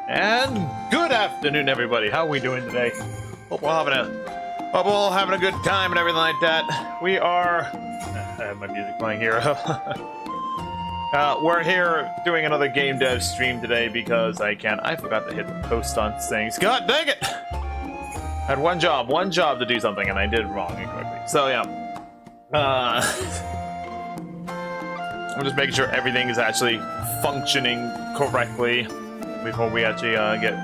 And good afternoon, everybody. How are we doing today? Hope we're all having a good time and everything like that. We are. I have my music playing here. We're here doing another game dev stream today because I forgot to hit the post on things. God dang it! I had one job to do something, and I did it wrong incorrectly. So yeah. I'm just making sure everything is actually functioning correctly before we actually get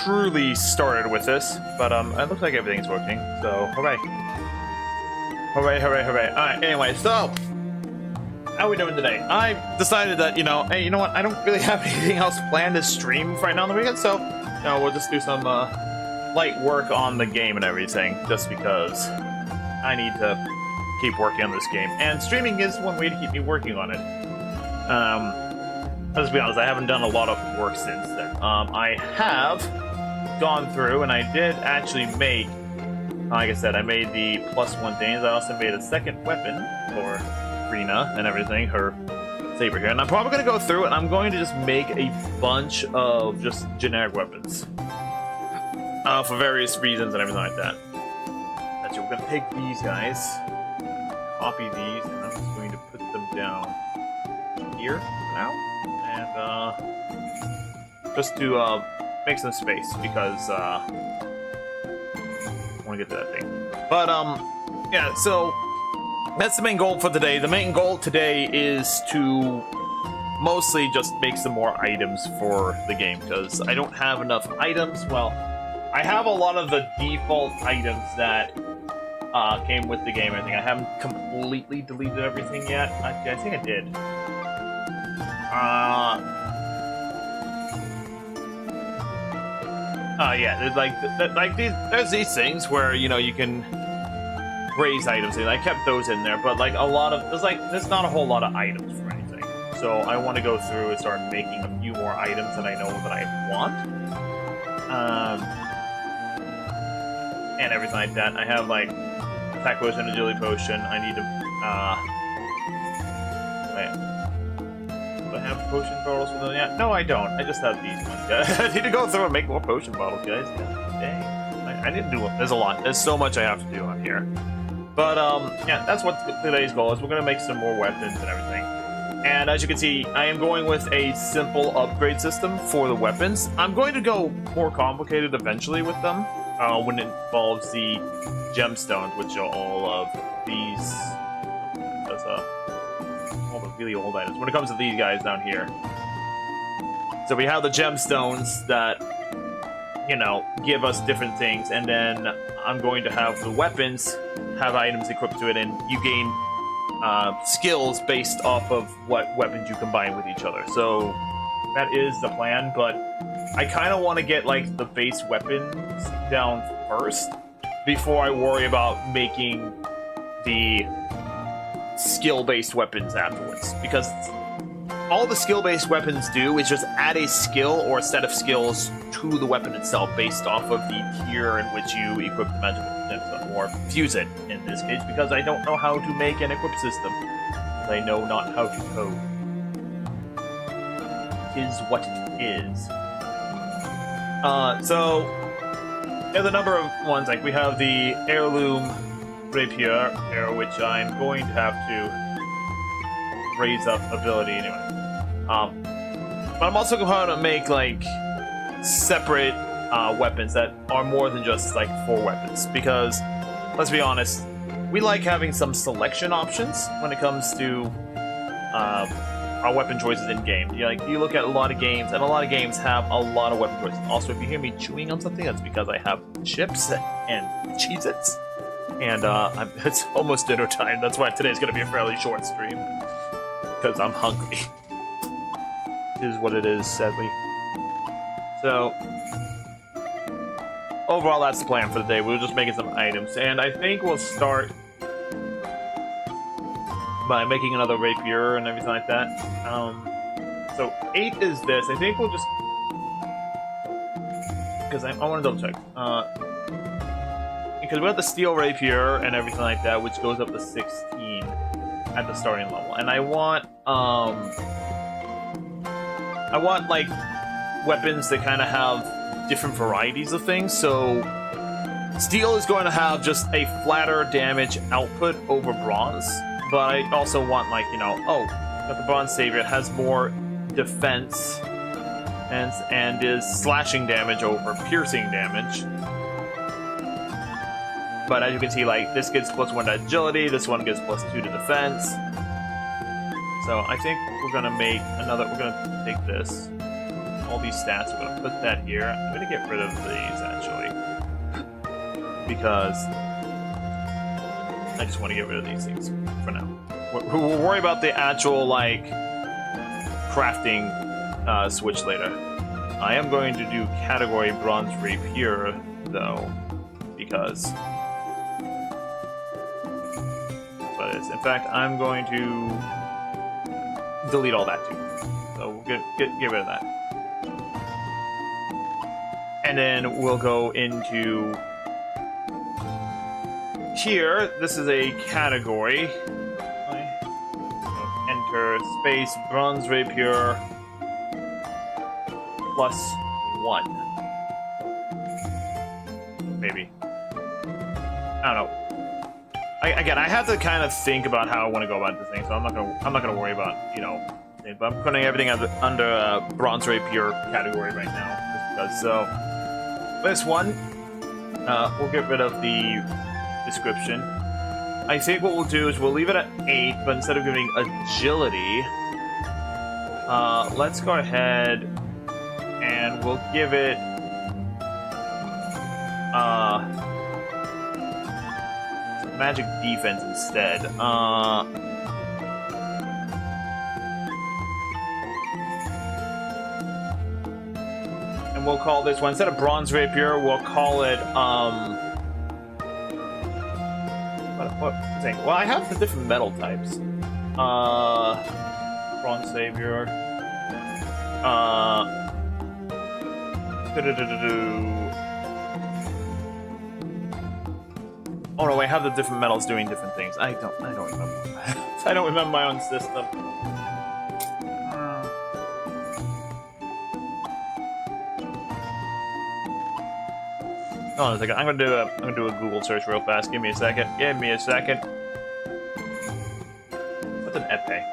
truly started with this. But it looks like everything's working, so hooray. Hooray, hooray, hooray. Alright, anyway, so how are we doing today? I decided that, hey, you know what? I don't really have anything else planned to stream right now on the weekend, so we'll just do some light work on the game and everything, just because I need to keep working on this game. And streaming is one way to keep me working on it. Let's be honest, I haven't done a lot of work since then. I have gone through, and I did actually make, like I said, I made the +1 things. I also made a second weapon for Rena and everything, her saber here. And I'm probably going to go through and I'm going to just make a bunch of just generic weapons. For various reasons and everything like that. Actually, we're going to take these guys, copy these, and I'm just going to put them down here for now. And just to make some space, because I want to get to that thing. But yeah, so that's the main goal for today. The main goal today is to mostly just make some more items for the game, because I don't have enough items. Well, I have a lot of the default items that came with the game. I think I haven't completely deleted everything yet. Actually, I think I did. Yeah, there's these things where you can raise items in. I kept those in there, but like a lot of there's not a whole lot of items for anything. So I want to go through and start making a few more items that I know that I want. And everything like that. I have like attack potion, agility potion. I need to wait. Do I have potion bottles for them yet? No, I don't. I just have these ones. I need to go through and make more potion bottles, guys. Dang. I need to do it. There's a lot. There's so much I have to do on here. But yeah, that's what today's goal is. We're gonna make some more weapons and everything. And as you can see, I am going with a simple upgrade system for the weapons. I'm going to go more complicated eventually with them when it involves the gemstones, which are all of these. That's all the really old items. When it comes to these guys down here, so we have the gemstones that give us different things, and then I'm going to have the weapons have items equipped to it, and you gain skills based off of what weapons you combine with each other. So that is the plan, but I kind of want to get like the base weapons down first before I worry about making the skill-based weapons afterwards, because all the skill-based weapons do is just add a skill or a set of skills to the weapon itself based off of the tier in which you equip the magic weapon, or fuse it in this case, because I don't know how to make an equip system. I know not how to code. It is what it is. So there's a number of ones, like we have the heirloom rapier here, which I'm going to have to raise up ability anyway. But I'm also going to make like separate weapons that are more than just like 4 weapons, because let's be honest, we like having some selection options when it comes to our weapon choices in game. You look at a lot of games, and a lot of games have a lot of weapon choices. Also, if you hear me chewing on something, that's because I have chips and Cheez-Its, and it's almost dinner time. That's why today's going to be a fairly short stream, because I'm hungry. It is what it is, sadly. So overall, that's the plan for the day. We're just making some items, and I think we'll start by making another rapier and everything like that. So 8 is this. I think we'll just, because I want to double check. Because we have the steel rapier and everything like that, which goes up to 16 at the starting level, and I want like weapons that kind of have different varieties of things. So steel is going to have just a flatter damage output over bronze, but I also want, like, you know, oh, got the bronze savior. It has more defense and is slashing damage over piercing damage. But as you can see, like, this gets +1 to agility, this one gets +2 to defense. So I think we're gonna make another. We're gonna take this, all these stats. We're gonna put that here. I'm gonna get rid of these actually, because I just want to get rid of these things for now. We'll worry about the actual, like, crafting switch later. I am going to do category bronze rapier though, because that's what it is. In fact, I'm going to delete all that too. So we'll get rid of that. And then we'll go into here. This is a category. Enter space bronze rapier +1. Maybe. I don't know. Again, I have to kind of think about how I want to go about this thing, so I'm not gonna worry about, you know, but I'm putting everything under bronze rapier category right now, just because. So this one, we'll get rid of the description. I think what we'll do is we'll leave it at 8, but instead of giving agility, let's go ahead and we'll give it magic defense instead. And we'll call this one, instead of bronze rapier, we'll call it what thing? Well, I have the different metal types. Bronze savior. Oh no, I have the different metals doing different things. I don't remember. I don't remember my own system. Hold on a second. I'm gonna do a Google search real fast. Give me a second. Give me a second. What's an epee?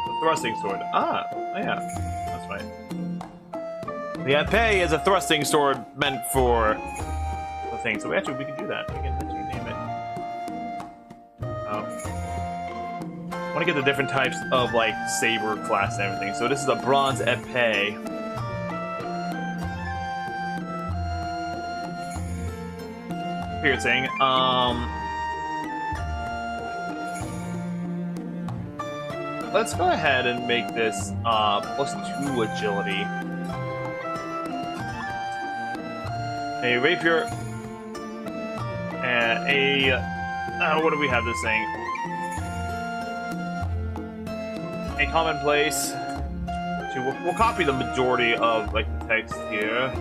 The thrusting sword. Ah, yeah, that's right. The epee is a thrusting sword meant for the thing. So we can do that. We can actually name it. I want to get the different types of, like, saber class and everything. So this is a bronze epee. Piercing. Let's go ahead and make this +2 agility. A rapier, and a what do we have this thing? A commonplace. We'll copy the majority of, like, the text here.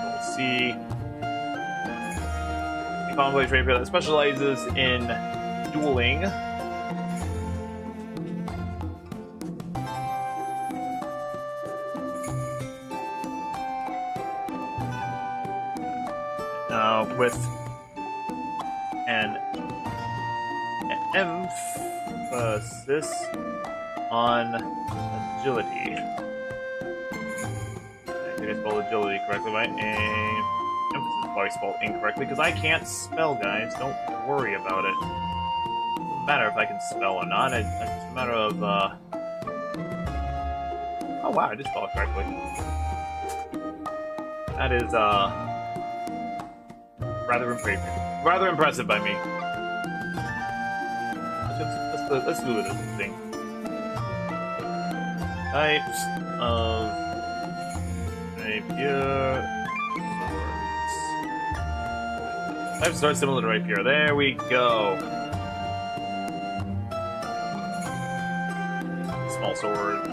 We'll see a commonplace rapier that specializes in dueling. With an emphasis on agility. I think I spelled agility correctly, right? And emphasis is probably spelled incorrectly because I can't spell, guys. Don't worry about it. It doesn't matter if I can spell or not. It's just a matter of oh wow, I did spell it correctly. That is rather impressive by me. Let's do this thing. Types of rapier swords. Types of swords similar to rapier. There we go. Small sword.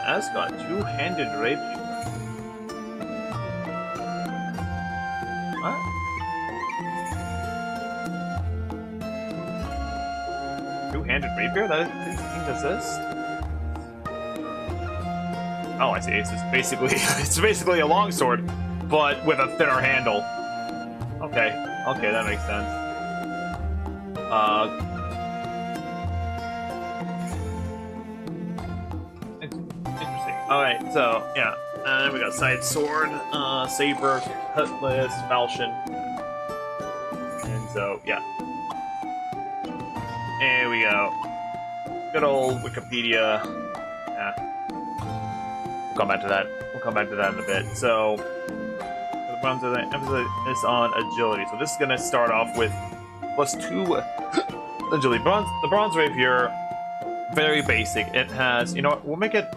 Ascot, two-handed rapier. What? two-handed rapier? That thing exist? Oh, I see. It's just basically it's basically a longsword, but with a thinner handle. Okay, okay, that makes sense. Interesting. All right, so yeah, we got side sword, saber, cutlass, falchion, and so yeah. Here we go. Good old Wikipedia. Yeah. We'll come back to that. We'll come back to that in a bit. So, the bronze emphasis on agility. So this is going to start off with +2 agility. The bronze rapier, very basic. It has, you know what? We'll make it.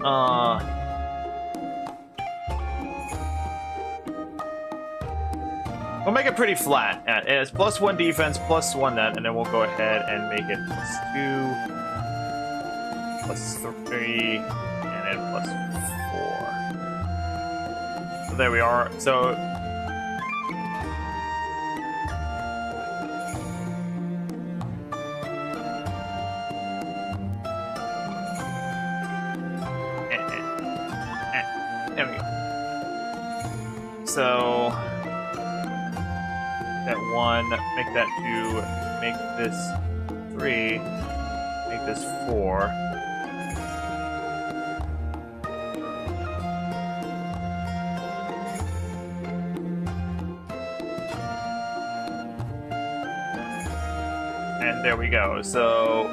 We'll make it pretty flat. It has +1 defense, +1 that, and then we'll go ahead and make it +2, +3, and then +4. So there we are. So there we go. So that 1, make that 2, make this 3, make this 4. And there we go. So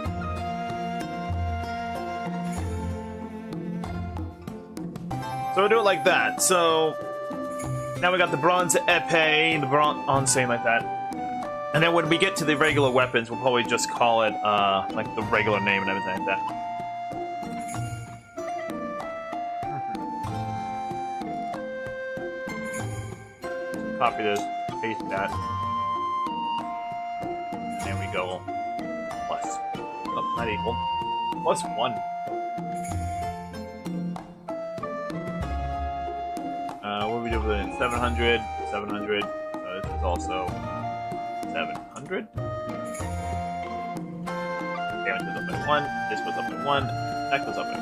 we'll do it like that. So now we got the bronze epee, the bronze same like that. And then when we get to the regular weapons, we'll probably just call it like the regular name and everything like that. Copy this, paste that. And there we go. Plus. Oh, not equal. +1. What do we do with it? 700, 700. This is also 700. Damage goes up by 1. This goes up by 1. That goes up by 1.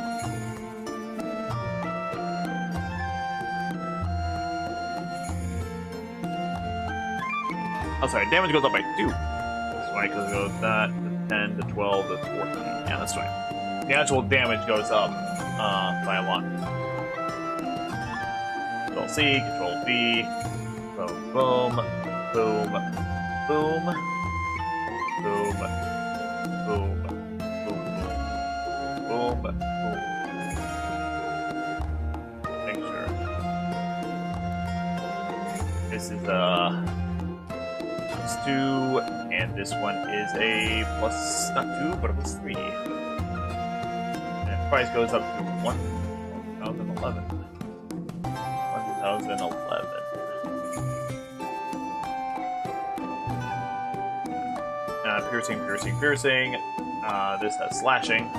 Oh, sorry. Damage goes up by 2. That's right, because it goes that, to 10, to 12, to 14. Yeah, that's right. The actual damage goes up by a lot. Control C, Control V, boom, boom, boom, boom, boom, boom, boom, boom, boom. Make sure. This is +2, and this one is a not 2, but a +3. And the price goes up to 1,011. 2011. Piercing, piercing, piercing. This has slashing.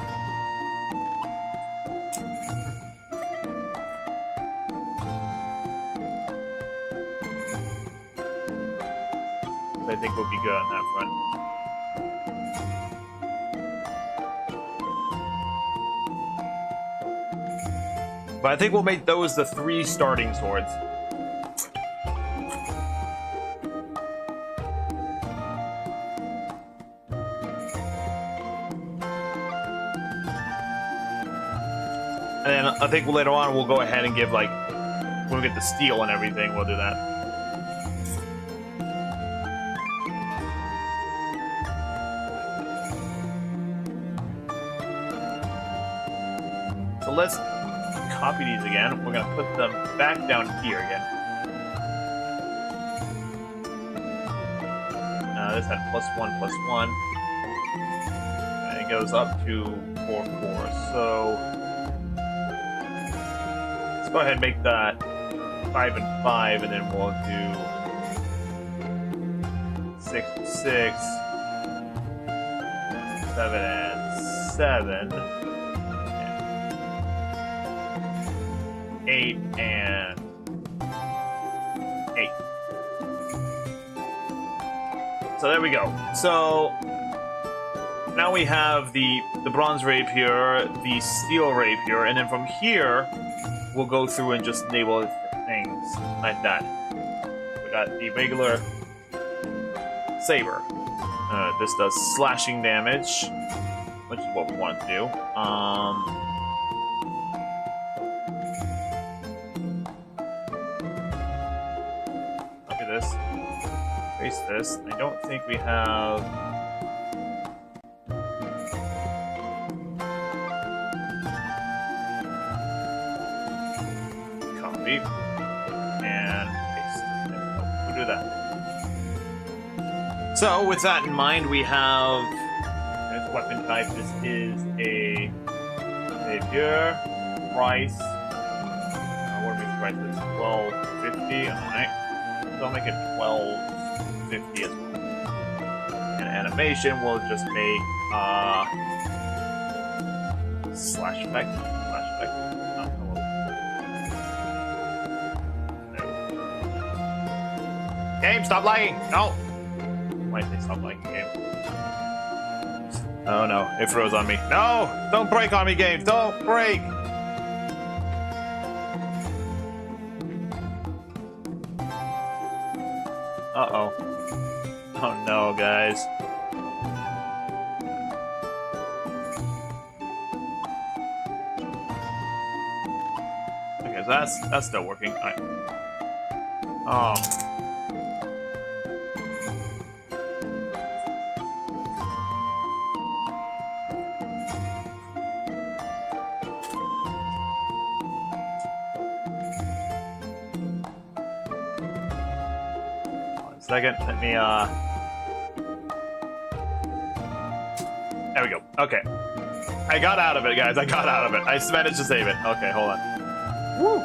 I think we'll be good on that front. But I think we'll make those the 3 starting swords. And then I think later on we'll go ahead and give, like, when we get the steel and everything, we'll do that. So let's copy these again. We're going to put them back down here again. This had +1, +1. And it goes up to 4, 4. So let's go ahead and make that 5 and 5, and then we'll do 6 and 6, 7 and 7. 8 and 8. So there we go. So now we have the bronze rapier, the steel rapier, and then from here we'll go through and just enable things like that. We got the regular saber. This does slashing damage, which is what we want to do. Look at this. Face this. I don't think we have. Copy and paste. We'll do that. So, with that in mind, we have this weapon type. This is a rapier. Price. What do we price this? $12.50. Alright. So I'll make it $12.50 as well. And animation will just make slash effect. Slash effect. No. Game, stop lagging! No! Why did they stop lagging, game? Oh no, it froze on me. No! Don't break on me, game! Don't break! Uh-oh. Oh no, guys. Okay, so that's still working. Alright. Oh. Second, let me, there we go. Okay. I got out of it, guys. I got out of it. I managed to save it. Okay, hold on. Woo!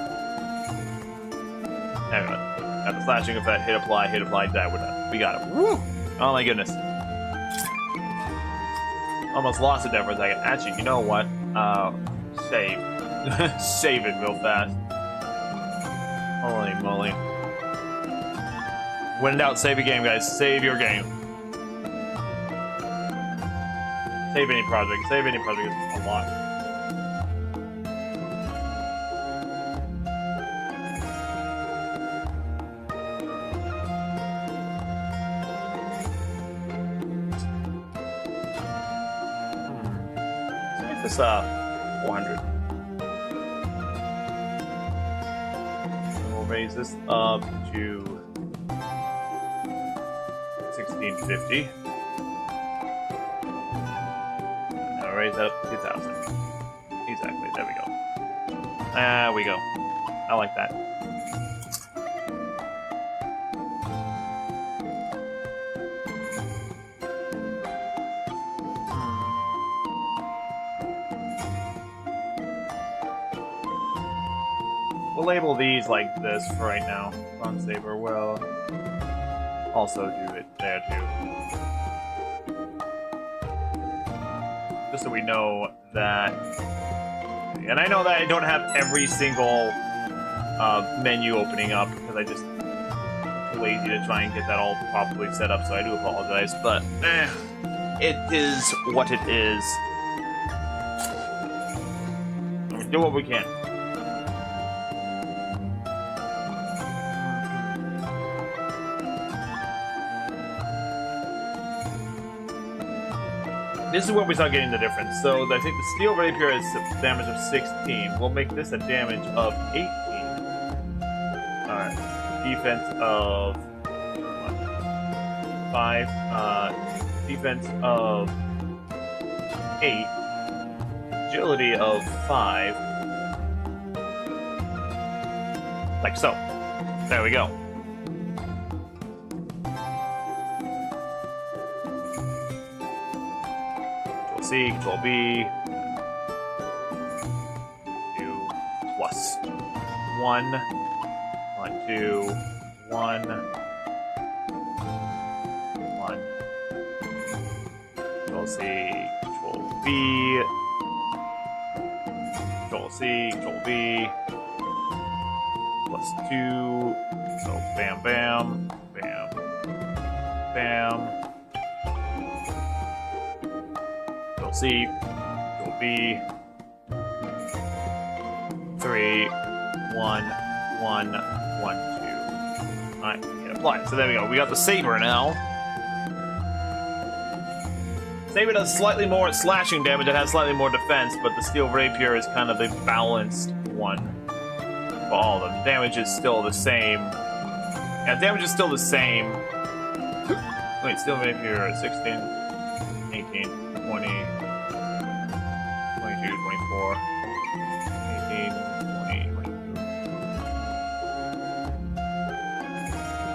There we go. Got the slashing effect. Hit apply, die. We're done. We got it. Woo! Oh my goodness. Almost lost it there for a second. Actually, you know what? Save. Save it real fast. Holy moly. When in doubt, save a game, guys. Save your game. Save any project. Save any project. It's a lot. Let's make this 400. And we'll raise this up to 1650. Now raise that up to 2000. Exactly, there we go. There we go. I like that. We'll label these like this for right now. Bronze Saber will also do it there too. Just so we know that. And I know that I don't have every single menu opening up because I just too lazy to try and get that all properly set up, so I do apologize, but it is what it is. We do what we can. This is where we start getting the difference. So I think the steel rapier is a damage of 16. We'll make this a damage of 18. Alright. Defense of 5. Defense of 8. Agility of 5. Like so. There we go. C, Control B, do plus 1, 1, 2, 1, 1, Control C, Control B, Control C, Control B, plus 2, so bam, bam, bam, bam. Control C, Control B. 3, 1, 1, 1, 2. Alright, hit apply. So there we go. We got the saber now. Saber does slightly more slashing damage, it has slightly more defense, but the steel rapier is kind of the balanced one for all of them. Damage is still the same. Yeah, damage is still the same. Wait, steel rapier 16, 18, 20, 22, 24, 18, 20, 22.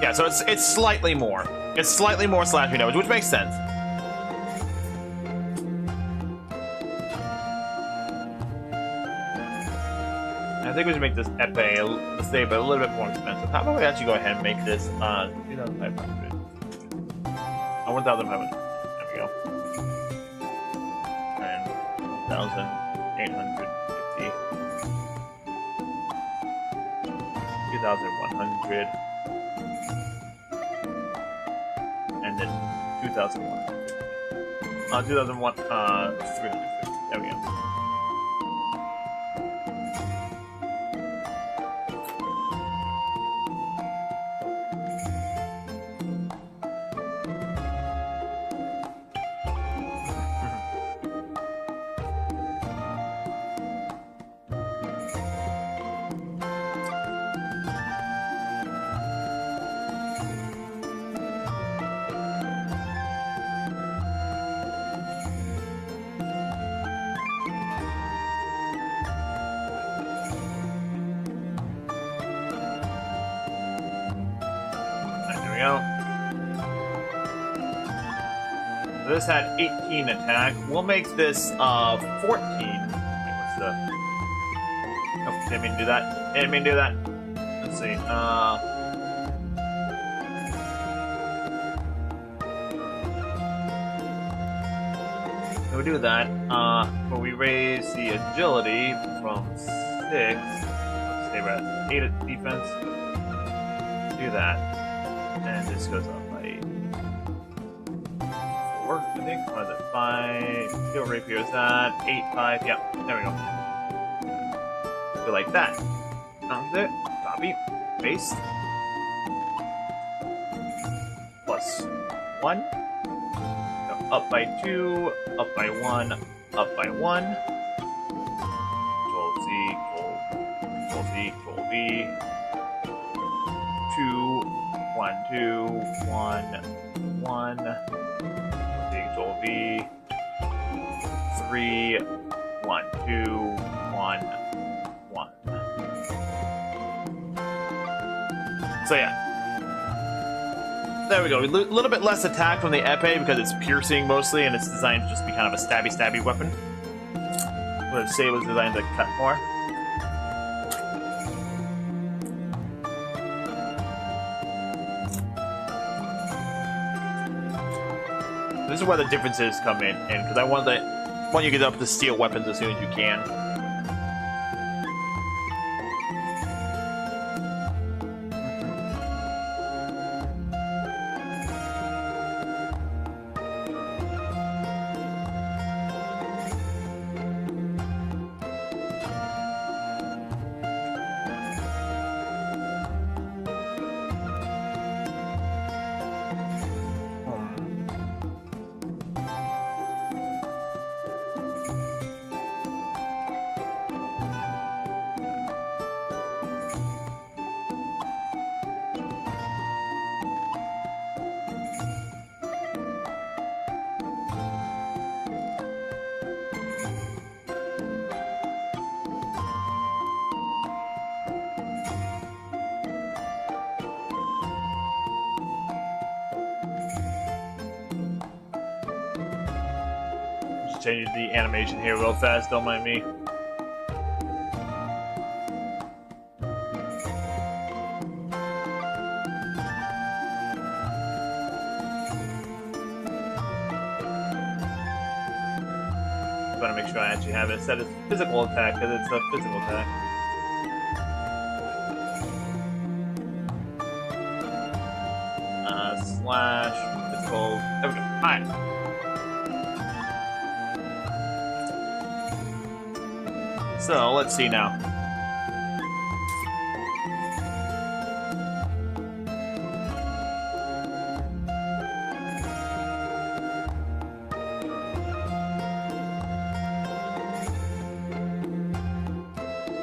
Yeah, so it's slightly more. It's slightly more slashing damage, which makes sense. I think we should make this epee, the saber, a little bit more expensive. How about we actually go ahead and make this 2,500? 1,500. There we go. And 1,850. 2,100. And then 2,100. 350. There we go. This had 18 attack. We'll make this 14. Wait, what's the? Oh, didn't mean to do that. Didn't mean to do that. Let's see. We'll do that. But we raise the agility from 6. Let's stay right at 8 at defense. Do that, and this goes up. I think. What is it? 5. Steel rapier is that. 8, 5. Yeah, there we go. So like that. Sounds it. Copy. Paste. Plus 1. Go up by 2. Up by 1. Up by 1. Control Z. Control Z. Control V. 2. 1, 2. 1. 1. Control V. 3, 1, 2, 1, 1. So yeah. There we go. A little bit less attack from the epee because it's piercing mostly and it's designed to just be kind of a stabby weapon. Where the saber was designed to cut more. This is where the differences come in, and because I want you to get up to steel weapons as soon as you can. Change the animation here real fast, don't mind me. I want to make sure I actually have it set as physical attack, because it's a physical attack. Slash physical. There we go. Alright. So let's see now.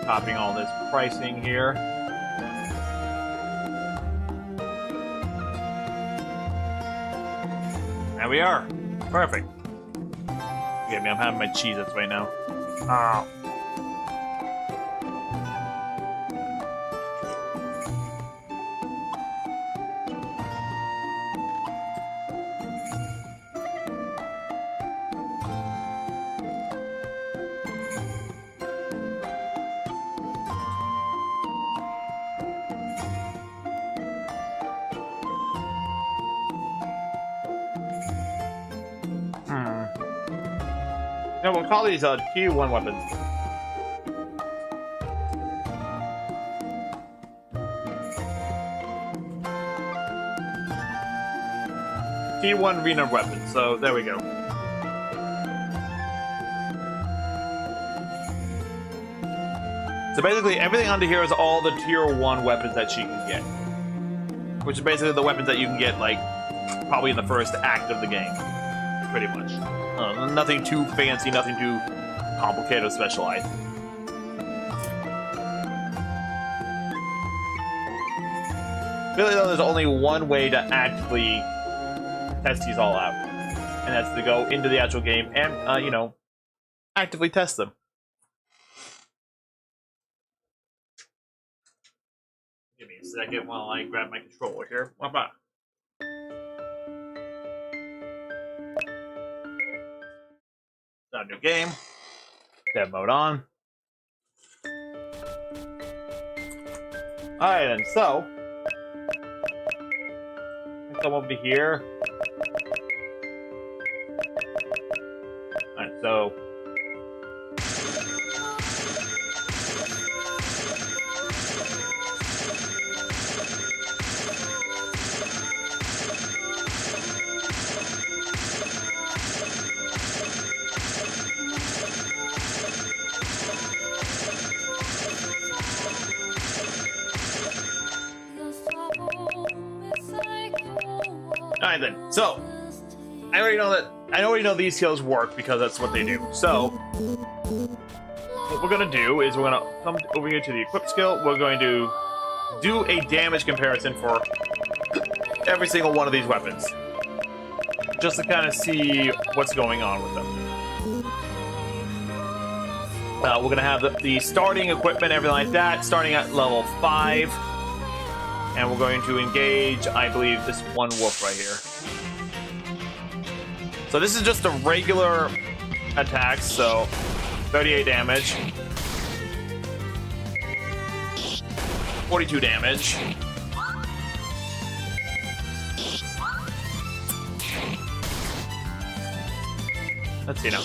Copying all this pricing here. There we are. Perfect. Forgive me, I'm having my Cheez-Its right now. Ah. No, we'll call these Tier 1 weapons. Tier 1 arena weapons, so there we go. So basically, everything under here is all the Tier 1 weapons that she can get. Which is basically the weapons that you can get, like, probably in the first act of the game. Pretty much. Nothing too fancy, nothing too complicated or specialized. Really, though, there's only one way to actively test these all out. And that's to go into the actual game and, you know, actively test them. Give me a second while I grab my controller here. What about? Start a new game. Dev mode on. Alright then, so come over here. Alright, so alright then, so I already know these skills work because that's what they do. So what we're gonna do is we're gonna come over here to the equip skill. We're going to do a damage comparison for every single one of these weapons, just to kind of see what's going on with them. We're gonna have the starting equipment, everything like that, starting at level 5. And we're going to engage, I believe, this one wolf right here. So this is just a regular attack, so 38 damage. 42 damage. Let's see now.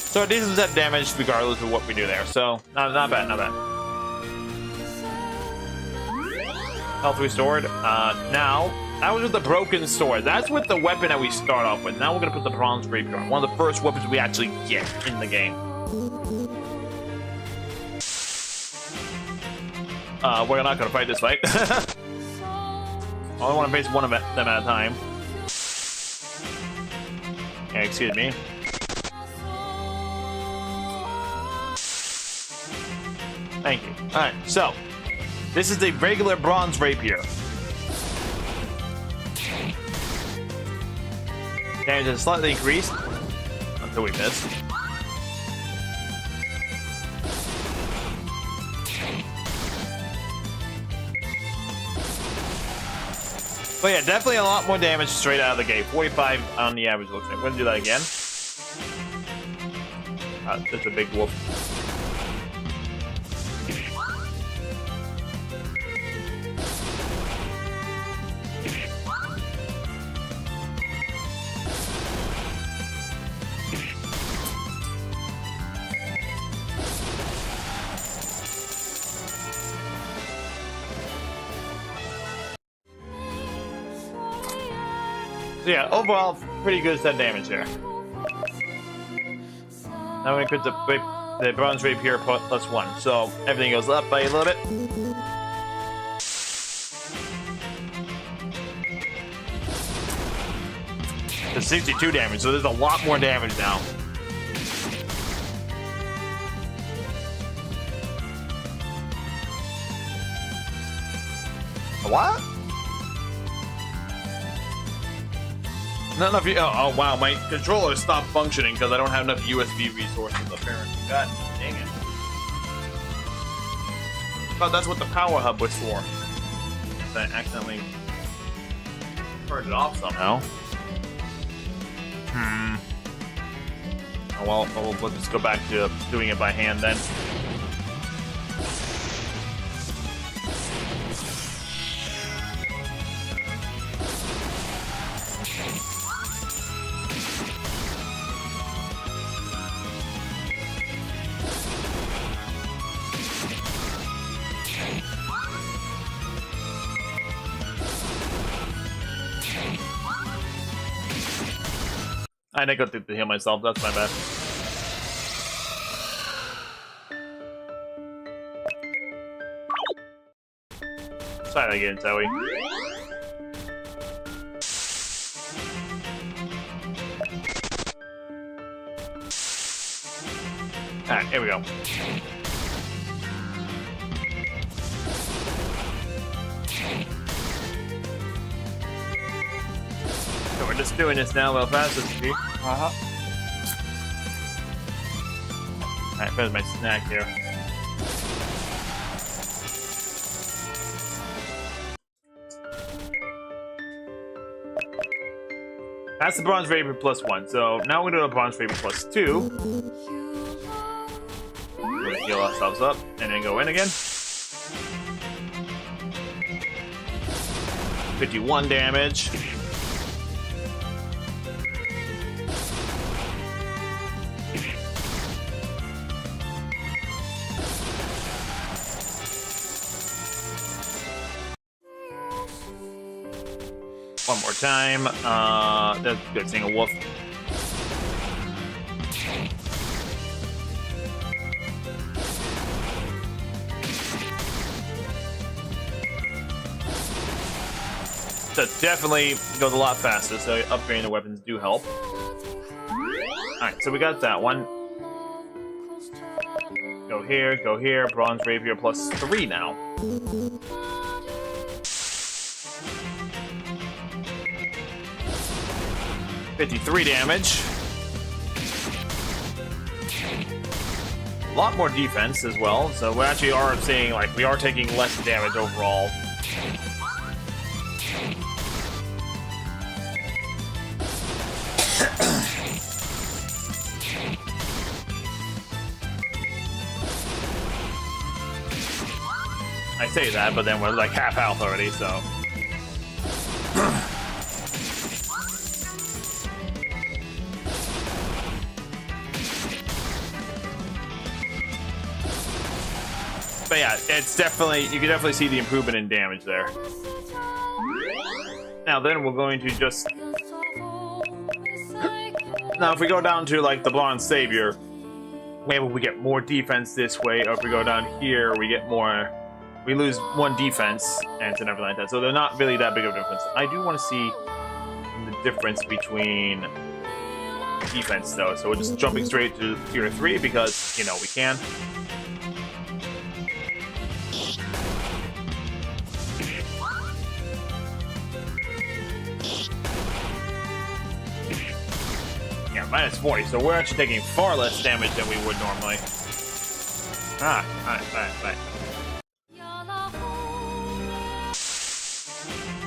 So a decent set damage regardless of what we do there. So not bad, not bad. Health restored. Now that was with the broken sword. That's with the weapon that we start off with. Now we're gonna put the bronze rapier on. One of the first weapons we actually get in the game. We're not gonna fight this fight. I only want to face one of them at a time. Yeah, excuse me. Thank you. Alright, so this is the regular bronze rapier. Damage is slightly increased until we miss. But yeah, definitely a lot more damage straight out of the gate. 45 on the average looks like. We're gonna do that again. That's a big wolf. So yeah, overall, pretty good set damage there. Now we're gonna crit the bronze rapier +1, so everything goes up by a little bit. There's 62 damage, so there's a lot more damage now. What? Not enough. Oh wow, my controller stopped functioning because I don't have enough USB resources. Apparently, God dang it! But that's what the power hub was for. I accidentally turned it off somehow. Oh, well, we'll just go back to doing it by hand then. I didn't go to heal myself, that's my bad. Try that again, Zoe. Alright, here we go. So we're just doing this now a little faster, Steve. Alright, there's my snack here. That's the bronze rapier +1. So now we're gonna do a bronze rapier +2. We're gonna heal ourselves up and then go in again. 51 damage. One more time. That's good. Seeing a wolf. So definitely goes a lot faster. So upgrading the weapons do help. All right, so we got that one. Go here. Bronze rapier +3 now. 53 damage. A lot more defense as well, so we actually are seeing, like, we are taking less damage overall. I say that, but then we're like half health already, so. But yeah, it's definitely, you can definitely see the improvement in damage there. Now then we're going to just... Now if we go down to like the Bronze Savior, maybe we get more defense this way, or if we go down here, we get more... We lose 1 defense, and everything like that. So they're not really that big of a difference. I do want to see the difference between defense though. So we're just jumping straight to tier 3 because, you know, we can. Yeah, -40, so we're actually taking far less damage than we would normally. Alright.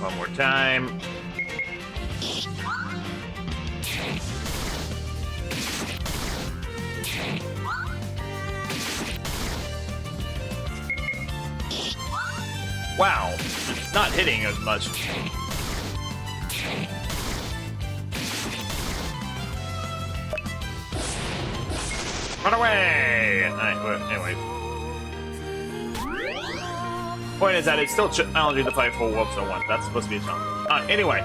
One more time. Wow, not hitting as much. Run away! Alright, well, anyway. Point is that it's still challenging to fight 4 wolves at once. That's supposed to be a challenge. Anyway,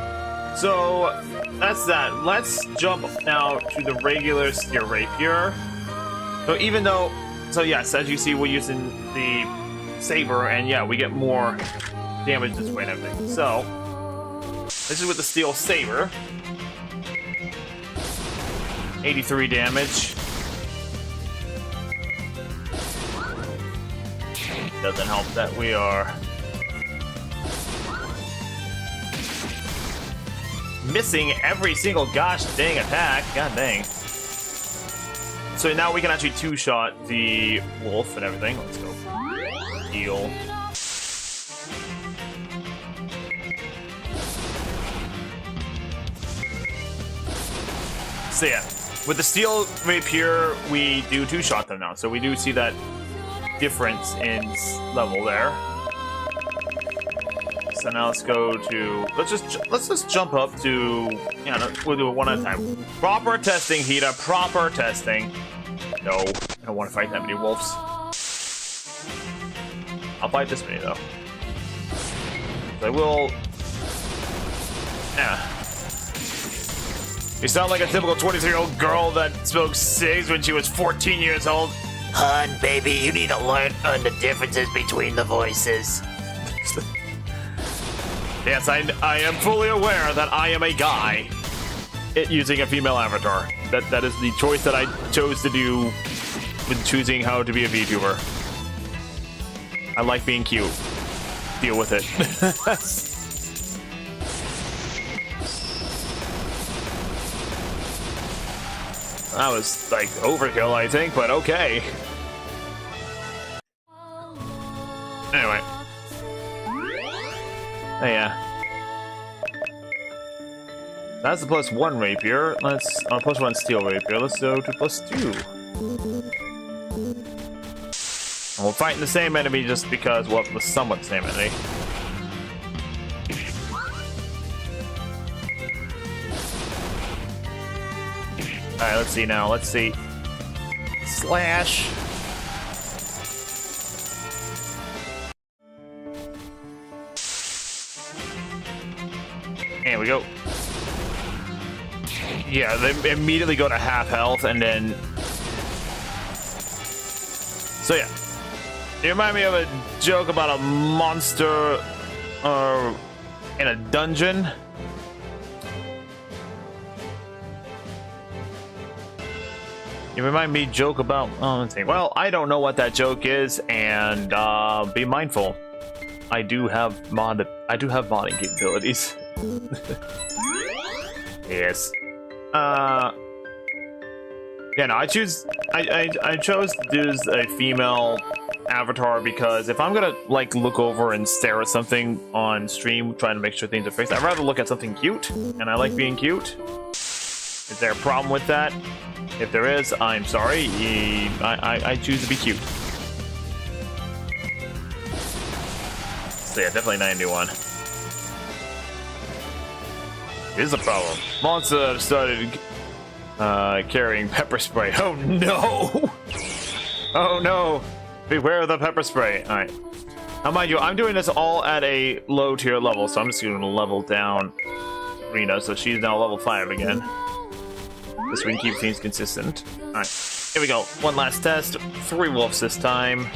So that's that. Let's jump now to the regular steel rapier. So even though, so yes, as you see, we're using the saber, and yeah, we get more damage this way and everything. So this is with the steel saber. 83 damage. Doesn't help that we are missing every single gosh dang attack. God dang. So now we can actually two-shot the wolf and everything. Let's go. Heal. So yeah, with the steel rapier, we do two-shot them now. So we do see that difference in level there. So now let's go to let's just jump up to we'll do it one at a time. Proper testing, Hita. Proper testing. No, I don't want to fight that many wolves. I'll fight this many though. So I will. Yeah. You sound like a typical 23-year-old girl that smoked cigs when she was 14 years old. Hun, baby, you need to learn the differences between the voices. Yes, I am fully aware that I am a guy using a female avatar. That is the choice that I chose to do when choosing how to be a VTuber. I like being cute. Deal with it. That was like overkill, I think, but okay. Anyway. Oh yeah. That's the +1 rapier. Let's +1 steel rapier. Let's go to +2. And we're fighting the same enemy just because, well, the somewhat same enemy. Alright, let's see now. Let's see. Slash. There we go. Yeah, they immediately go to half health, and then... So yeah. You remind me of a joke about a monster in a dungeon. You remind me joke about... Oh, let's see. Well, I don't know what that joke is, and be mindful. I do have modding capabilities. Yes. Yeah, no, I chose to use a female avatar because if I'm gonna like look over and stare at something on stream trying to make sure things are fixed, I'd rather look at something cute, and I like being cute. Is there a problem with that? If there is, I'm sorry. I choose to be cute. So yeah, definitely 91. Here's the problem. Monster started carrying pepper spray. Oh no! Oh no! Beware of the pepper spray. Alright. Now mind you, I'm doing this all at a low tier level, so I'm just going to level down Rena, so she's now level 5 again. This we can keep things consistent. Alright, here we go. One last test. 3 wolves this time.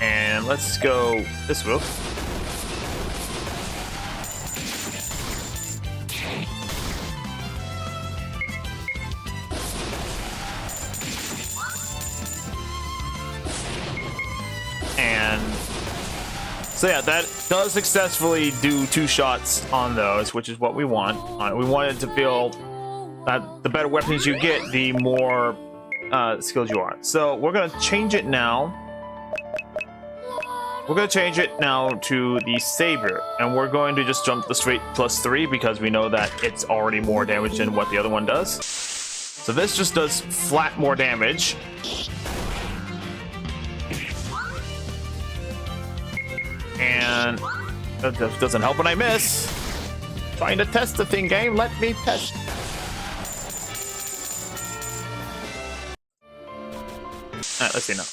And let's go this wolf. And so yeah, that does successfully do 2 shots on those, which is what we want. We want it to feel that the better weapons you get, the more skills you are. So we're gonna change it now. We're going to change it now to the saber, and we're going to just jump the straight +3 because we know that it's already more damage than what the other one does. So this just does flat more damage. And that doesn't help when I miss. Trying to test the thing, game. Let me test. Alright, let's see now.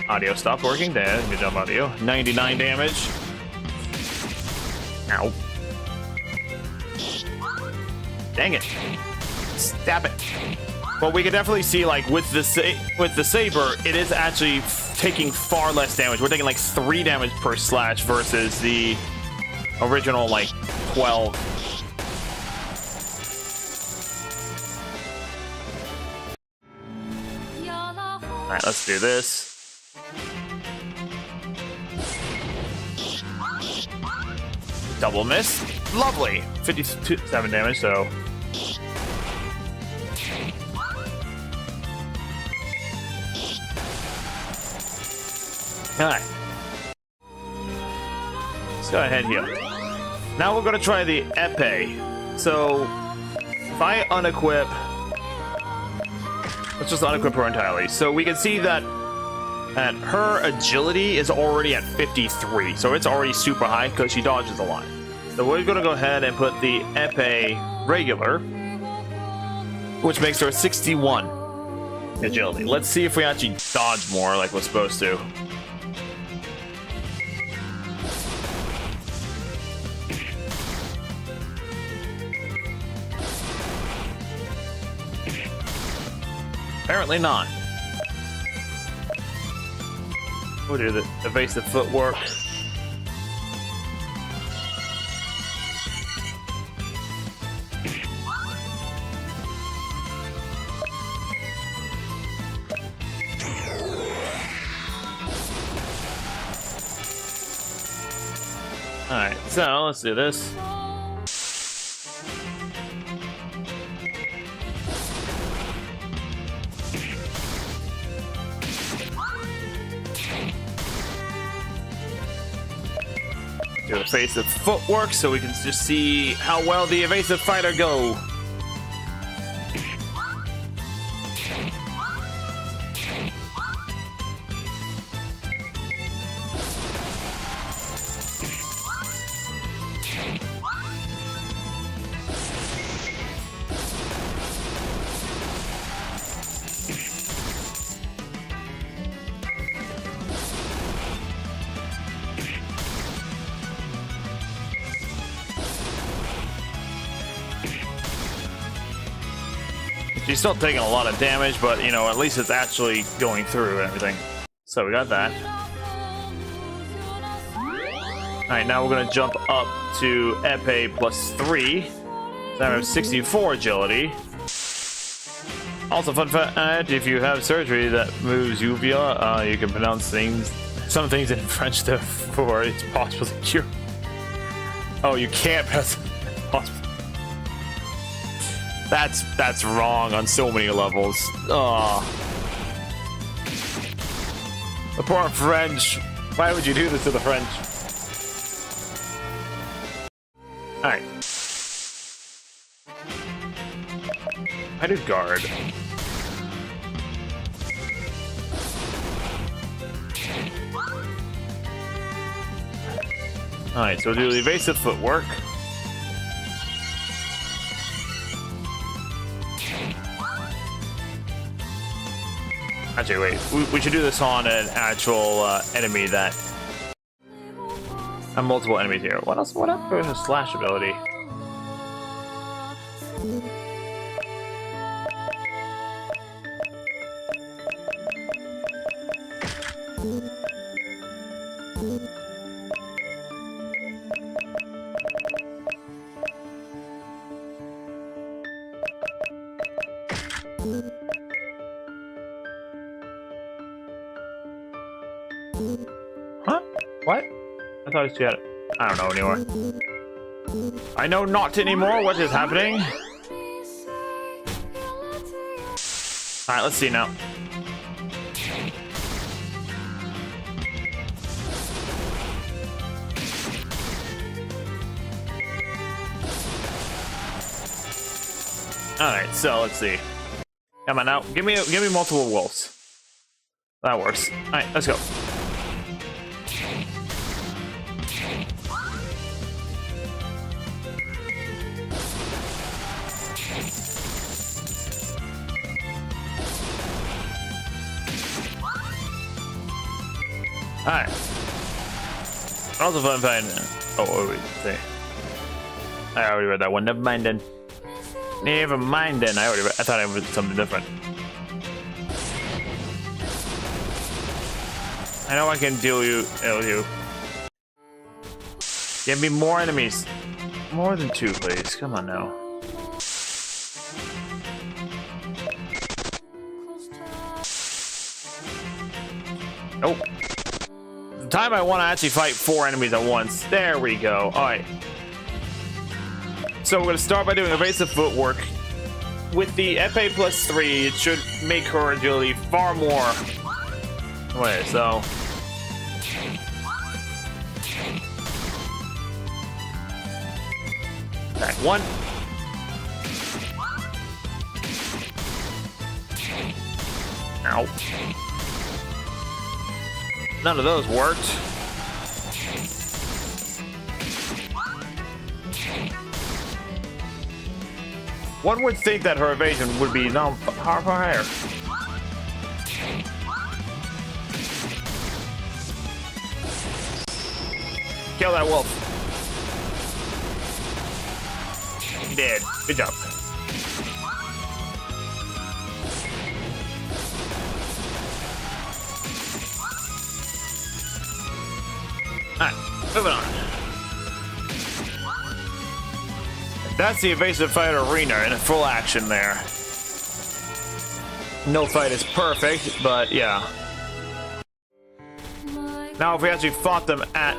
Audio stopped working. There, good job, audio. 99 damage. Ow. Dang it. Stab it. Well, we can definitely see, like, with the saber, it is actually taking far less damage. We're taking, like, 3 damage per slash versus the original, like, 12. Alright, let's do this. Double miss. Lovely. 57 damage, so... Alright. Let's go ahead here. Now we're gonna try the epee. So, if I unequip... Let's just unequip her entirely. So we can see that her agility is already at 53. So it's already super high because she dodges a lot. So we're gonna go ahead and put the epee regular, which makes her 61 agility. Let's see if we actually dodge more like we're supposed to. Apparently not. We'll do the evasive footwork. Alright, so let's do this. Do evasive footwork so we can just see how well the evasive fighter go. She's still taking a lot of damage, but, you know, at least it's actually going through and everything. So we got that. Alright, now we're going to jump up to epee plus 3. So I have 64 agility. Also, fun fact, if you have surgery that moves uvula, you can pronounce some things in French before it's possible to cure. Oh, you can't pronounce possible. That's wrong on so many levels. Oh. The poor French. Why would you do this to the French? Alright. I do guard. Alright, so we'll do the evasive footwork. Actually, wait. We should do this on an actual enemy that... I have multiple enemies here. What else? What else? There's a slash ability. Huh? What? I thought she had it. I don't know anymore. I know not anymore. What is happening? Alright, let's see now. Alright, so let's see. Come on now. Give me multiple wolves. That works. Alright, let's go. Alright. Also fun find. Oh, wait, see. I already read that one. Never mind then. Never mind then. I thought I read something different. I know I can deal with you. Give me more enemies. More than 2, please. Come on now. Nope. The time I want to actually fight 4 enemies at once. There we go. Alright. So we're going to start by doing evasive footwork. With the FA plus 3, it should make her agility far more. Wait, so... Back 1. Ow. None of those worked. One would think that her evasion would be far higher. Kill that wolf. Dead. Good job. Alright, moving on. That's the evasive fight arena in full action there. No fight is perfect, but yeah. Now, if we actually fought them at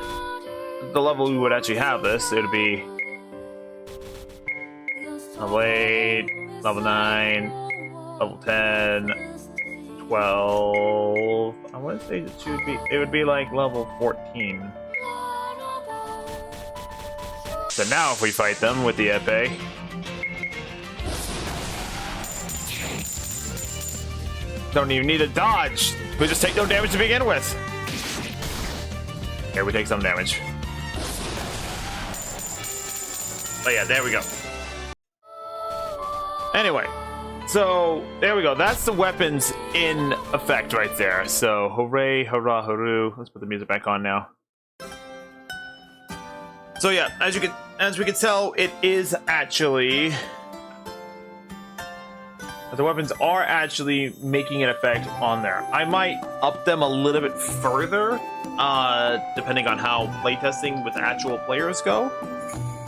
the level we would actually have this, it would be level 8, level 9, level 10, 12. I want to say it would be like level 14. So now if we fight them with the epee, don't even need a dodge. We just take no damage to begin with. Here we take some damage. Oh yeah, there we go. Anyway, so there we go. That's the weapons in effect right there. So hooray, hurrah, hooroo. Let's put the music back on now. So yeah, as we can tell, it is actually the weapons are actually making an effect on there. I might up them a little bit further, depending on how playtesting with actual players go.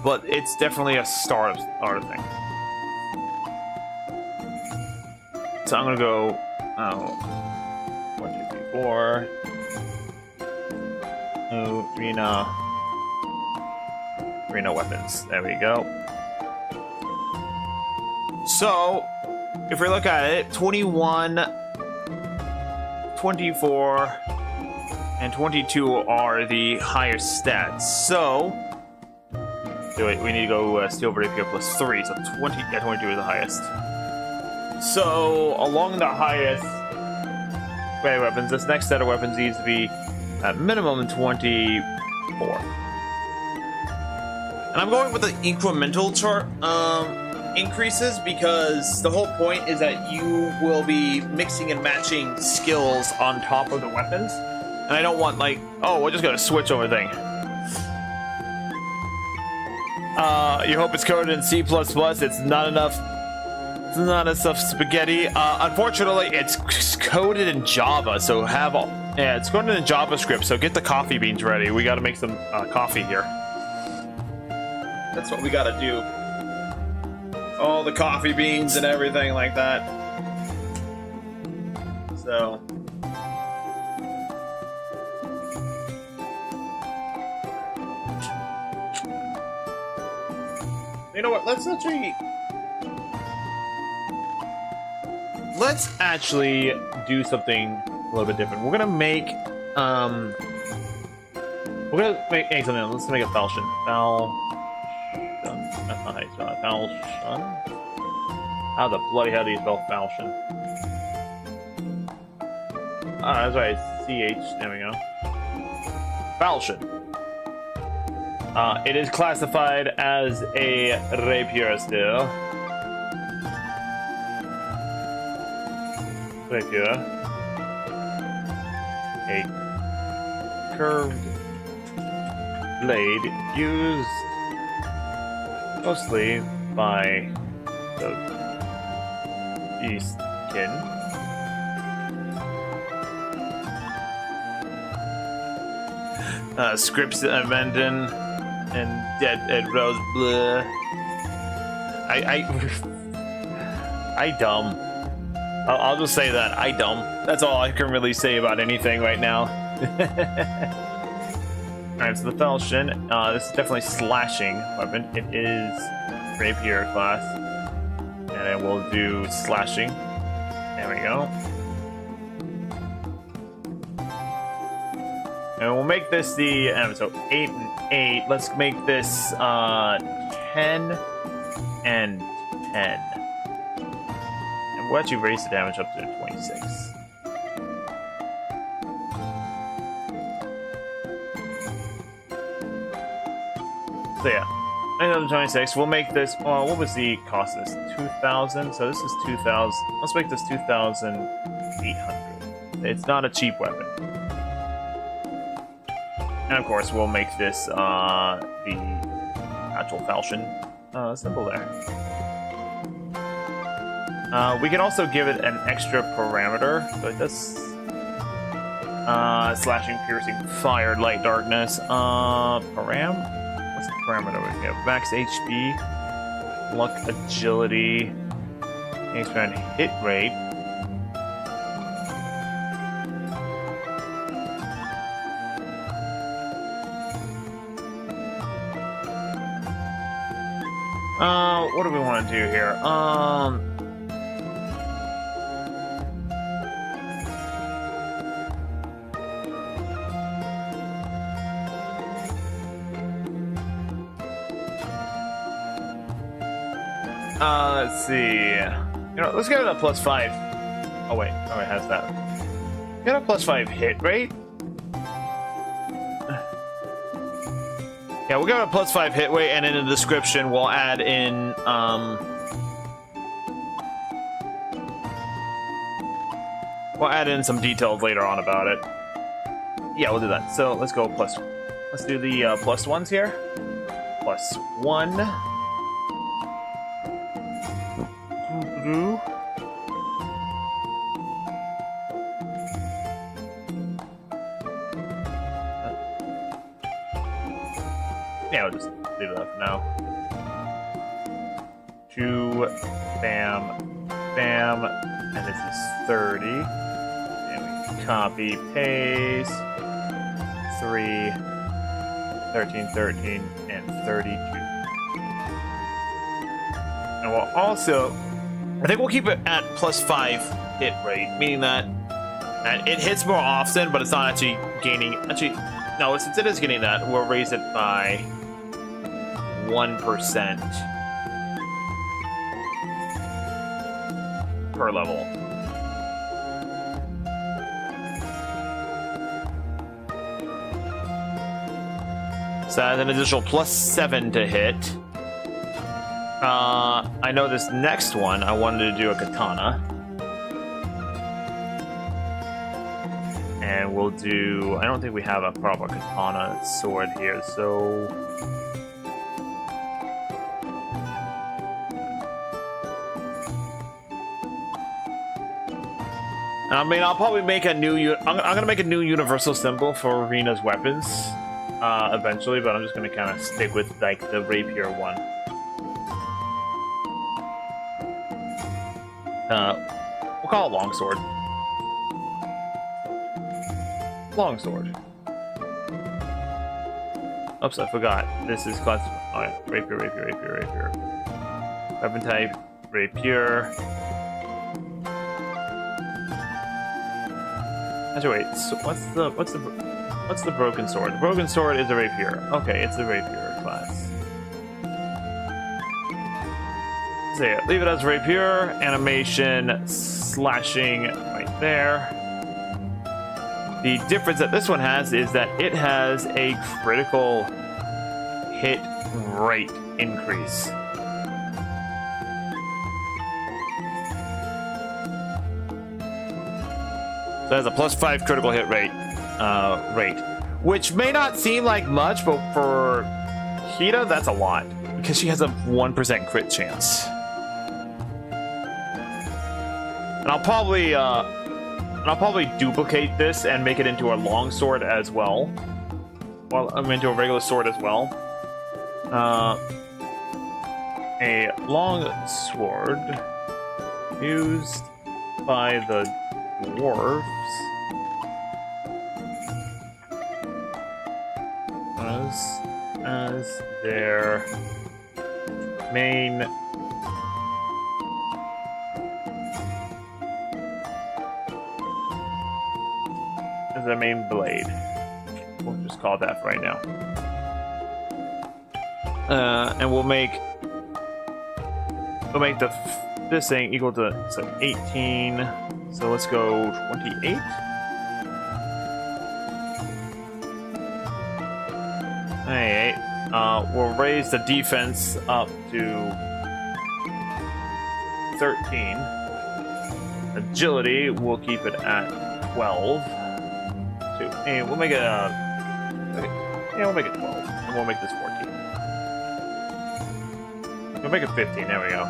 But it's definitely a start of thing. So I'm gonna go 1, 2, 3, 4. Oh, arena weapons. There we go. So, if we look at it, 21, 24, and 22 are the higher stats. So, we need to go Steel Rapier plus 3, so 22 is the highest. So, along the highest weapons, this next set of weapons needs to be at minimum 24. And I'm going with the incremental chart increases because the whole point is that you will be mixing and matching skills on top of the weapons. And I don't want like, oh, we're just gonna switch over thing. You hope it's coded in C++. It's not enough. It's not enough spaghetti. Unfortunately, it's coded in Java. So it's coded in JavaScript. So get the coffee beans ready. We got to make some coffee here. That's what we gotta do. All the coffee beans and everything like that. So. You know what? Let's actually do something a little bit different. We're gonna make hey, something. Let's make a falchion. That's not how you spell it. Falchion? How the bloody hell do you spell falchion? Ah, that's right. CH. There we go. Falchion. It is classified as a rapier still. Rapier. curved blade used mostly by the Eastkin. Scripts Abandon and Dead Rose Bleh. I dumb. I'll just say that I dumb. That's all I can really say about anything right now. Alright, so the falchion. This is definitely slashing weapon. It is rapier class, and then we'll do slashing. There we go. And we'll make this the so 8 and 8. Let's make this 10 and 10. And we'll actually raise the damage up to 26. So yeah, another 26. We'll make this. What was the cost of this? 2,000. So this is 2,000. Let's make this 2,800. It's not a cheap weapon. And of course, we'll make this the actual falchion symbol there. We can also give it an extra parameter. So it does slashing, piercing, fire, light, darkness. Param? What's the parameter we have? Max HP, luck, agility, expand hit rate. What do we want to do here? Let's see. Let's give it a +5. Oh wait, it has that. Get a +5 hit rate. Yeah, we'll give it a +5 hit rate, and in the description we'll add in some details later on about it. Yeah, we'll do that. So let's go plus. Let's do the +1s here. +1. Yeah, we'll just leave it up for now. 2, bam, bam, and this is 30. And we copy, paste, 3, 13, 13, and 32. And we'll also, I think we'll keep it at +5 hit rate, meaning that it hits more often, but it's not actually gaining. Actually, no, since it is getting that, we'll raise it by 1% per level. So that's an additional +7 to hit. I know this next one, I wanted to do a katana. And we'll do, I don't think we have a proper katana sword here, so... I mean, I'll probably make a new, I'm gonna make a new universal symbol for Arena's weapons, eventually, but I'm just gonna kind of stick with, like, the rapier one. We'll call it longsword. Longsword. Oops, I forgot. This is class. Oh yeah, rapier, rapier, rapier, rapier. Weapon type, rapier. Actually, wait. So what's the broken sword? The broken sword is a rapier. Okay, it's the rapier class. So yeah, leave it as rapier. Animation, slashing right there. The difference that this one has is that it has a critical hit rate increase. So it has a +5 critical hit rate, which may not seem like much, but for Hida, that's a lot because she has a 1% crit chance. And I'll probably duplicate this and make it into a longsword as well. Well, I'm into a regular sword as well. A long sword used by the dwarves as their main blade. We'll just call it that for right now. And we'll make this thing equal to 18. So let's go 28. Alright. We'll raise the defense up to 13. Agility, we'll keep it at 12. And we'll make it we'll make it 12. And we'll make this 14. We'll make it 15. There we go.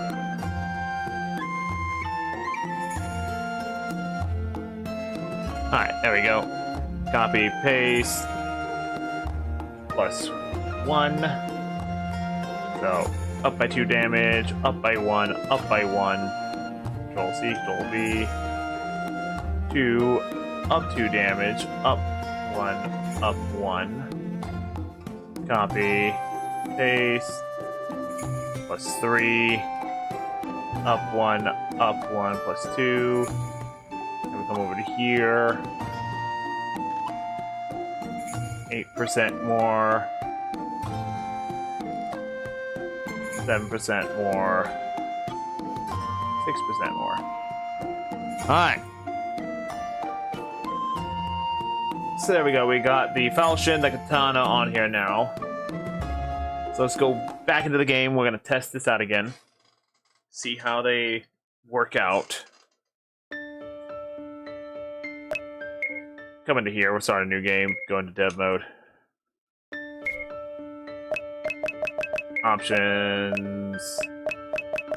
Alright, there we go. Copy, paste. +1. So, up by 2 damage, up by 1, up by 1. Control C, Control V. 2, up 2 damage, up 1, up 1. Copy, paste. +3. Up 1, +2. And we come over to here. 8% more. 7% more. 6% more. Alright. So there we go. We got the falchion, the katana on here now. So let's go back into the game. We're going to test this out again. See how they work out. Come into here. We'll start a new game. Go into dev mode. Options.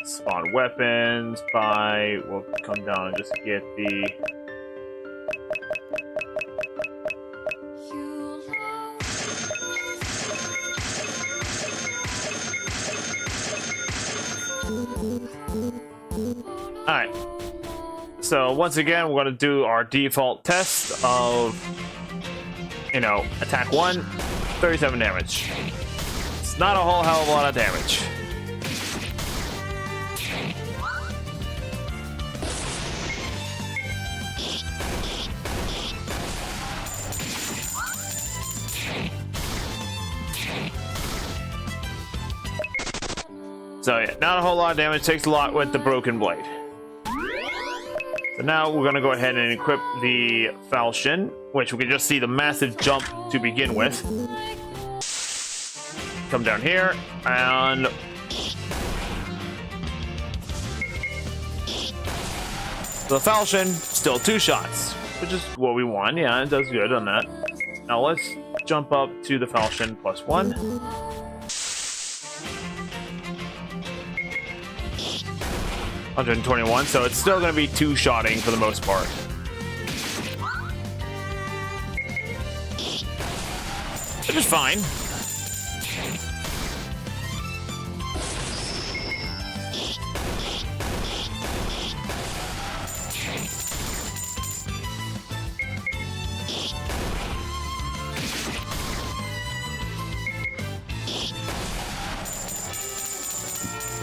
Spawn weapons. Buy. We'll come down and just get the... Alright. So once again, we're going to do our default test of, attack 1, 37 damage. It's not a whole hell of a lot of damage. So yeah, not a whole lot of damage, takes a lot with the broken blade. So now we're going to go ahead and equip the falchion, which we can just see the massive jump to begin with. Come down here, and... the falchion, still 2 shots, which is what we want. Yeah, it does good on that. Now let's jump up to the falchion +1. 121, so it's still going to be 2-shotting for the most part. Which is fine.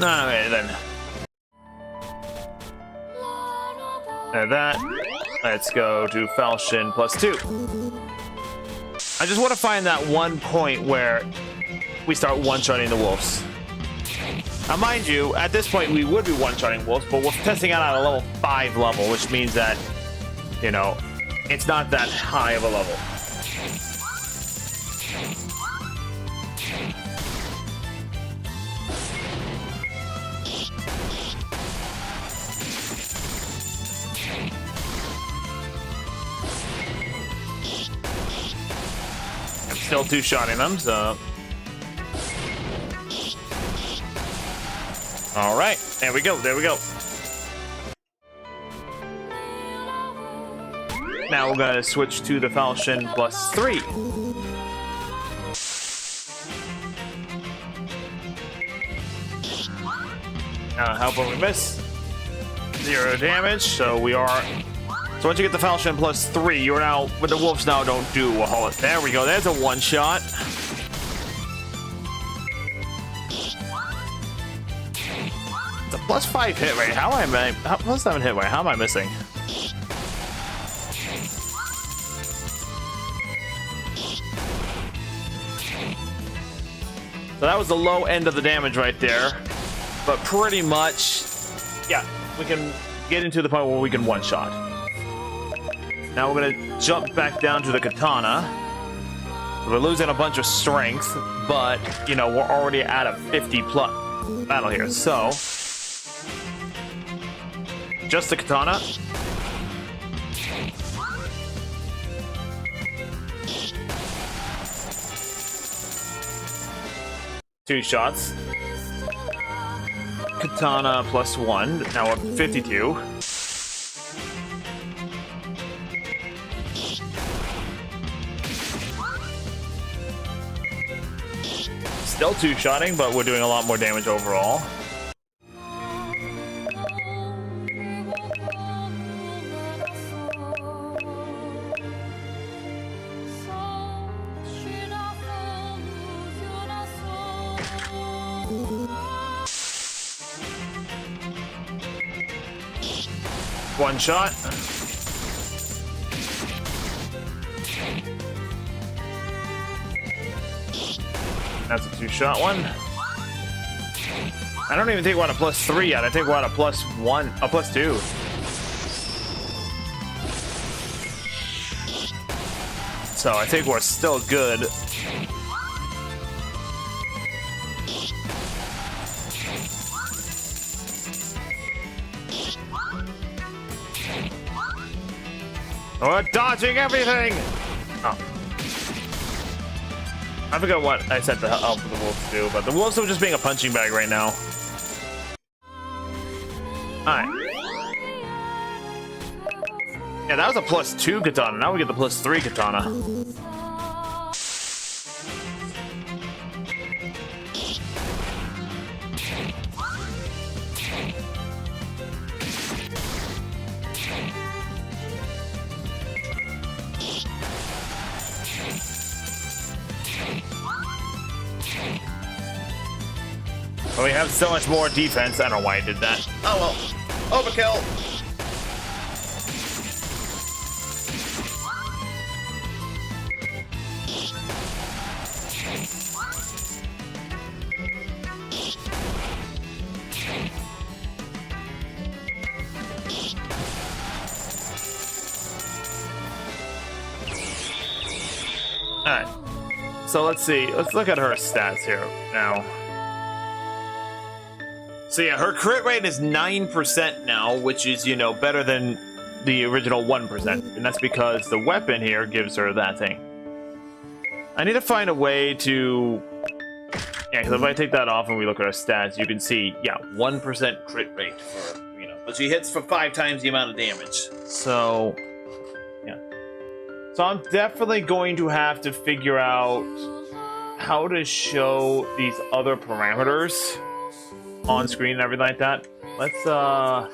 Okay, then. That. Let's go to falchion +2. I just want to find that one point where we start one-shotting the wolves. Now, mind you, at this point we would be one-shotting wolves, but we're testing out at a level 5 level, which means that, it's not that high of a level. Still two-shotting them, so... Alright, there we go, there we go. Now we're gonna switch to the falchion +3. How about we miss? 0 damage, so we are... So once you get the falchion +3, you're now... But the wolves now don't do a whole... There we go, there's a one-shot. It's a +5 hit rate. How am I... +7 hit rate, how am I missing? So that was the low end of the damage right there. But pretty much, yeah, we can get into the point where we can one-shot. Now we're gonna jump back down to the katana. We're losing a bunch of strength, but, you know, we're already at a 50+ battle here. So, just the katana. Two shots. Katana +1. Now we're 52. Still two-shotting, but we're doing a lot more damage overall. One shot. That's a two-shot one. I don't even think we're at a +3 yet. I think we're at a +1, a +2. So I think we're still good. We're dodging everything! Oh. I forgot what I said to help the wolves do, but the wolves are just being a punching bag right now. Alright. Yeah, that was a +2 katana. Now we get the +3 katana. But we have so much more defense. I don't know why I did that. Oh well. Overkill. Alright. So let's see. Let's look at her stats here now. So yeah, her crit rate is 9% now, which is, you know, better than the original 1%. And that's because the weapon here gives her that thing. I need to find a way to... Yeah, because if I take that off and we look at her stats, you can see, yeah, 1% crit rate for, you know, but she hits for 5 times the amount of damage. So, yeah. So I'm definitely going to have to figure out how to show these other parameters on screen and everything like that. Let's put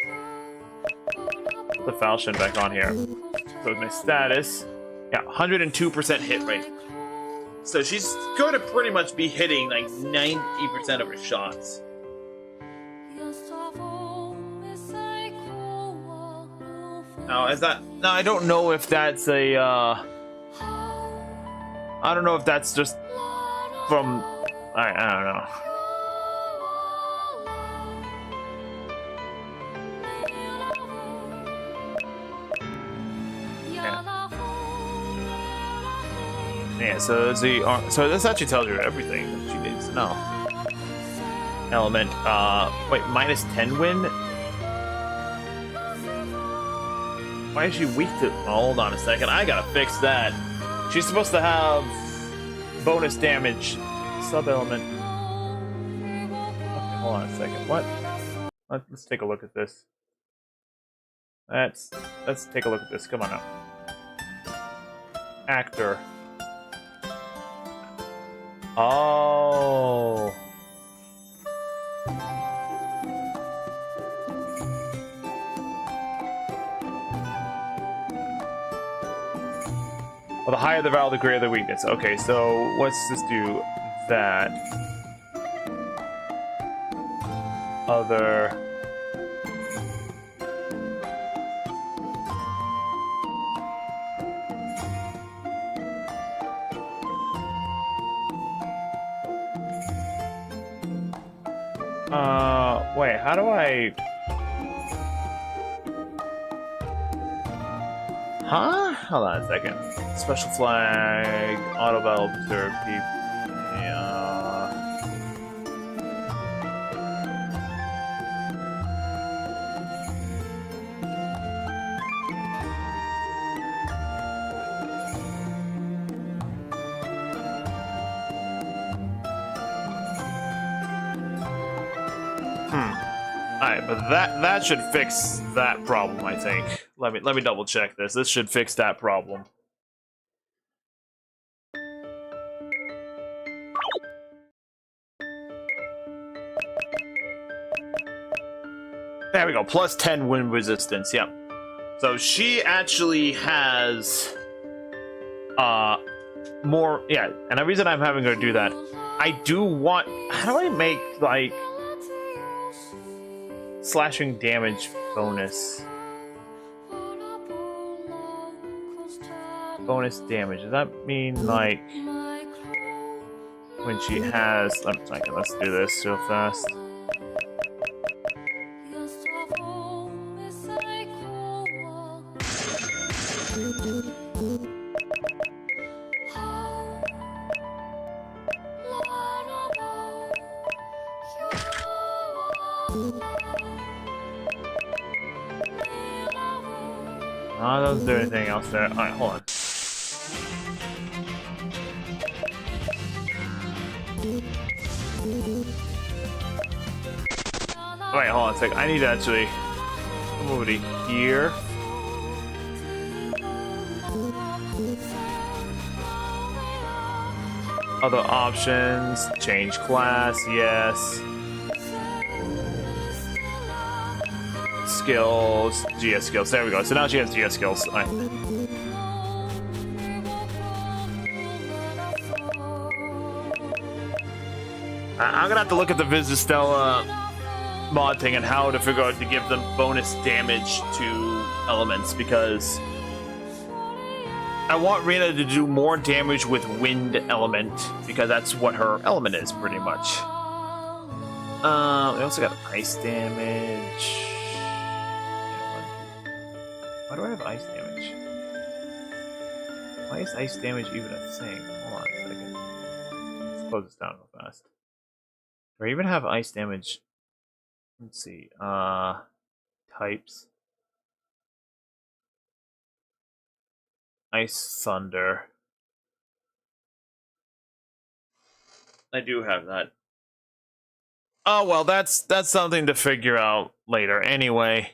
the falchion back on here. So with my status, yeah, 102% hit rate. So she's going to pretty much be hitting like 90% of her shots. Now is that? Now I don't know if that's a. I don't know if that's just from. I don't know. Yeah, so so this actually tells her everything that she needs to know. Element, wait, -10 win? Why is she weak to... Oh, hold on a second, I gotta fix that. She's supposed to have bonus damage sub-element. Okay, hold on a second. What? Let's take a look at this. Let's take a look at this. Come on now. Actor. Oh. Well, the higher the value, the greater the weakness. Okay, so let's just do that. Other. Wait, how do I... Huh? Hold on a second. Special flag, auto battle, observe people. Yeah. Alright, but that should fix that problem, I think. Let me double check this. This should fix that problem. There we go. Plus 10 wind resistance. Yep. So she actually has more. Yeah, and the reason I'm having her do that, I do want. How do I make like slashing damage bonus? Bonus damage. Does that mean like when she has? Let's do this real fast. Oh, doesn't do anything else there. Alright, hold on. Wait, hold on a sec. I need to actually move it here. Other options. Change class, yes. Skills, GS skills. There we go. So now she has GS skills. All right. I'm gonna have to look at the Visistella mod thing and how to figure out to give them bonus damage to elements, because I want Rena to do more damage with wind element, because that's what her element is pretty much. We also got ice damage. Why do I have ice damage? Why is ice damage even a thing? Hold on a second. Let's close this down real fast. Do I even have ice damage? Let's see. Types. Ice Thunder. I do have that. Oh well, that's something to figure out later. Anyway,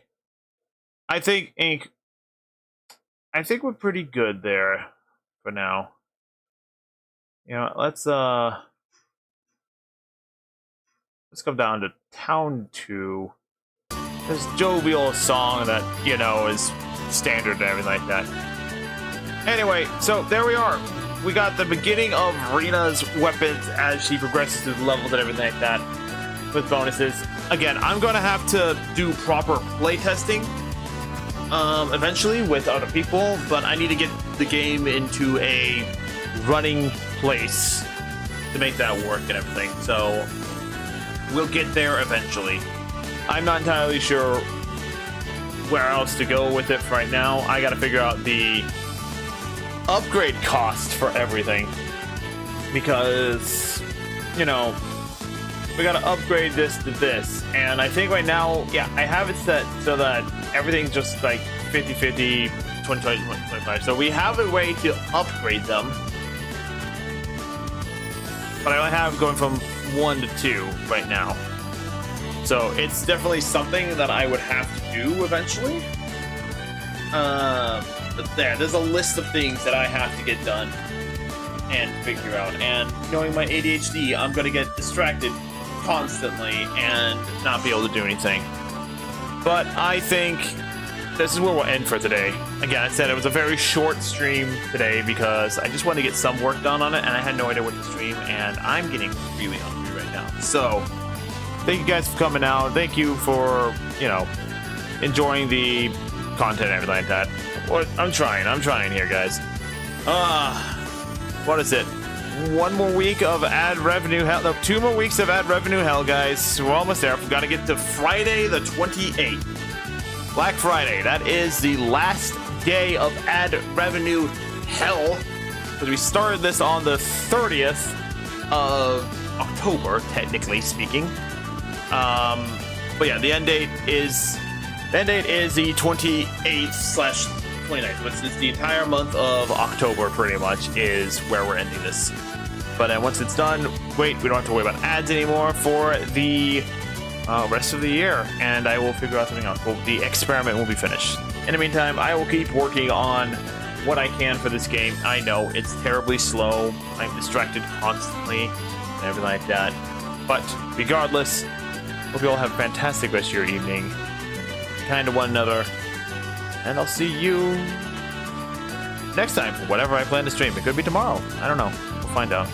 I think we're pretty good there for now. You know, let's come down to Town 2. This jovial song that, you know, is standard and everything like that. Anyway, so there we are. We got the beginning of Rena's weapons as she progresses through the levels and everything like that with bonuses. Again, I'm going to have to do proper playtesting eventually with other people, but I need to get the game into a running place to make that work and everything. So we'll get there eventually. I'm not entirely sure where else to go with it right now. I got to figure out the upgrade cost for everything, because, you know, we got to upgrade this to this, and I think right now, yeah, I have it set so that everything's just like 50-50, 20-20, 25. So we have a way to upgrade them. but I only have going from 1 to 2 right now. So it's definitely something that I would have to do eventually. But there's a list of things that I have to get done and figure out. And knowing my ADHD, I'm gonna get distracted constantly and not be able to do anything. But I think this is where we'll end for today. Again, I said it was a very short stream today because I just wanted to get some work done on it, and I had no idea what to stream, and I'm getting really hungry right now. So, thank you guys for coming out. Thank you for, you know, enjoying the content and everything like that. I'm trying here, guys. What is it? 1 more week of ad revenue hell. No, 2 more weeks of ad revenue hell, guys. We're almost there. We've got to get to Friday the 28th. Black Friday. That is the last day of ad revenue hell. Because we started this on the 30th of October, technically speaking. But yeah, the end date is the 28th/29th, which is the entire month of October, pretty much, is where we're ending this. But then once it's done, we don't have to worry about ads anymore for the rest of the year, and I will figure out something else. Well, the experiment will be finished. In the meantime, I will keep working on what I can for this game. I know it's terribly slow. I'm distracted constantly and everything like that. But regardless, hope you all have a fantastic rest of your evening. Be kind to one another, and I'll see you next time for whatever I plan to stream. It could be tomorrow. I don't know. We'll find out.